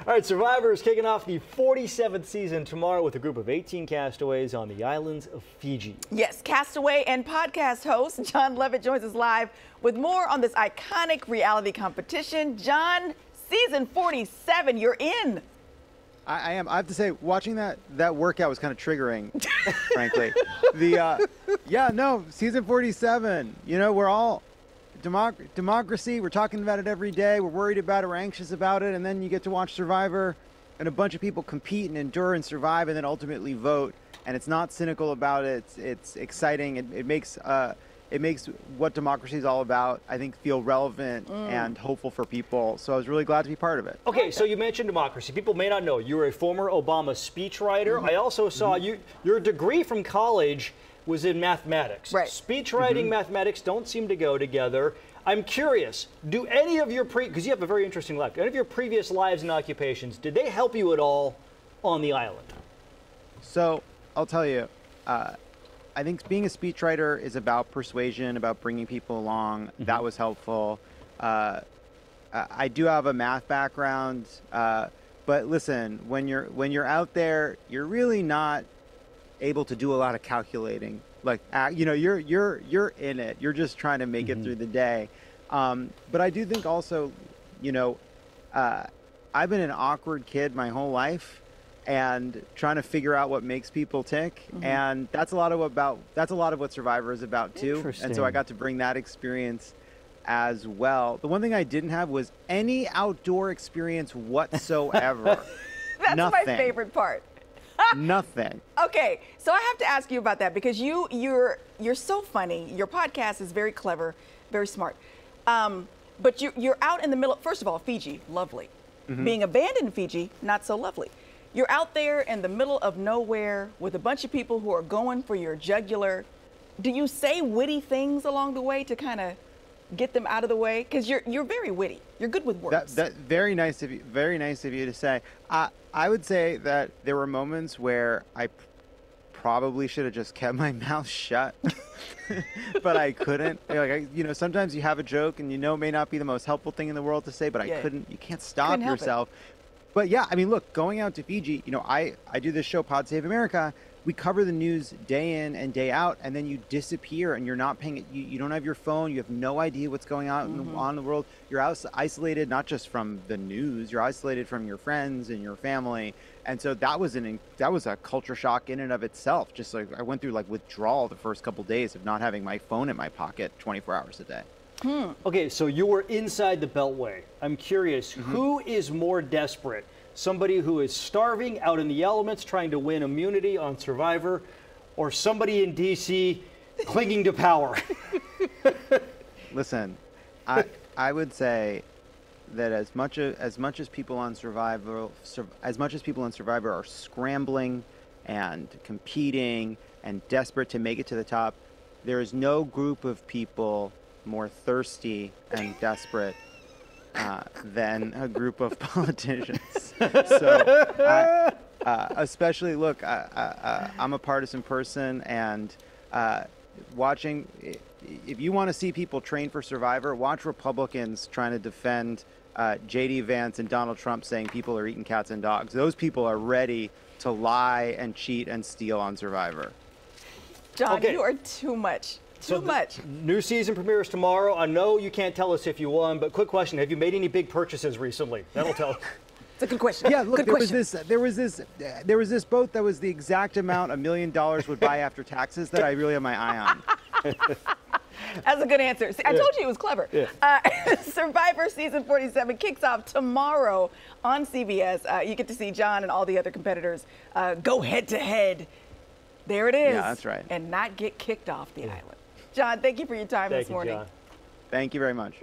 All right, Survivor is kicking off the 47th season tomorrow with a group of 18 castaways on the islands of Fiji. Yes, Castaway and podcast host Jon Lovett joins us live with more on this iconic reality competition. Jon, season 47, you're in. I am. I have to say, watching that workout was kind of triggering, frankly. Season 47. You know, we're all democracy. We're talking about it every day. We're worried about it. We're anxious about it. And then you get to watch Survivor, and a bunch of people compete and endure and survive, and then ultimately vote. And it's not cynical about it. It's exciting. It makes what democracy is all about, I think, feel relevant and hopeful for people. So I was really glad to be part of it. Okay, so you mentioned democracy. People may not know you were a former Obama speechwriter. I also saw your degree from college was in mathematics. Right. Speechwriting, mathematics don't seem to go together. I'm curious, do any of your because you have a very interesting life, any of your previous lives and occupations, did they help you at all on the island? So I'll tell you, I think being a speechwriter is about persuasion, about bringing people along. That was helpful. I do have a math background, but listen, when you're out there, you're really not able to do a lot of calculating. Like, you're in it. You're just trying to make it through the day. But I do think also, I've been an awkward kid my whole life, and trying to figure out what makes people tick, and that's a lot of what Survivor is about too. And so I got to bring that experience as well. The one thing I didn't have was any outdoor experience whatsoever. That's Nothing. my favorite part. Nothing. Okay, so I have to ask you about that because you're so funny. Your podcast is very clever, very smart. But you're out in the middle. First of all, Fiji, lovely. Being abandoned in Fiji, not so lovely. You're out there in the middle of nowhere with a bunch of people who are going for your jugular. Do you say witty things along the way to kind of get them out of the way? Because you're very witty. You're good with words. That very nice of you. Very nice of you to say. I would say that there were moments where I probably should have just kept my mouth shut, but I couldn't. Sometimes you have a joke and it may not be the most helpful thing in the world to say, but I couldn't. You can't stop yourself. But yeah, I mean, look, going out to Fiji, I do this show, Pod Save America. We cover the news day in and day out, and then you disappear, and you're not paying it. You don't have your phone. You have no idea what's going on in the world. You're isolated, not just from the news. You're isolated from your friends and your family. And so that was a culture shock in and of itself. Just like I went through withdrawal the first couple days of not having my phone in my pocket 24 hours a day. Okay, so you were inside the Beltway. I'm curious, who is more desperate? Somebody who is starving out in the elements trying to win immunity on Survivor, or somebody in D.C. clinging to power? Listen, I would say that as much as people on Survivor are scrambling and competing and desperate to make it to the top, there is no group of people more thirsty and desperate than a group of politicians. So, especially, look, I'm a partisan person, and watching, if you want to see people train for Survivor, watch Republicans trying to defend J.D. Vance and Donald Trump saying people are eating cats and dogs. Those people are ready to lie and cheat and steal on Survivor. Jon, you are too much. Too much. New season premieres tomorrow. I know you can't tell us if you won, but quick question: have you made any big purchases recently? That'll tell. It's a good question. Yeah, look, there was this boat that was the exact amount $1 million would buy after taxes that I really have my eye on. That's a good answer. See, I told you it was clever. Survivor season 47 kicks off tomorrow on CBS. You get to see Jon and all the other competitors go head to head. There it is. Yeah, that's right. And not get kicked off the island. Jon, thank you for your time this morning. Jon. Thank you very much.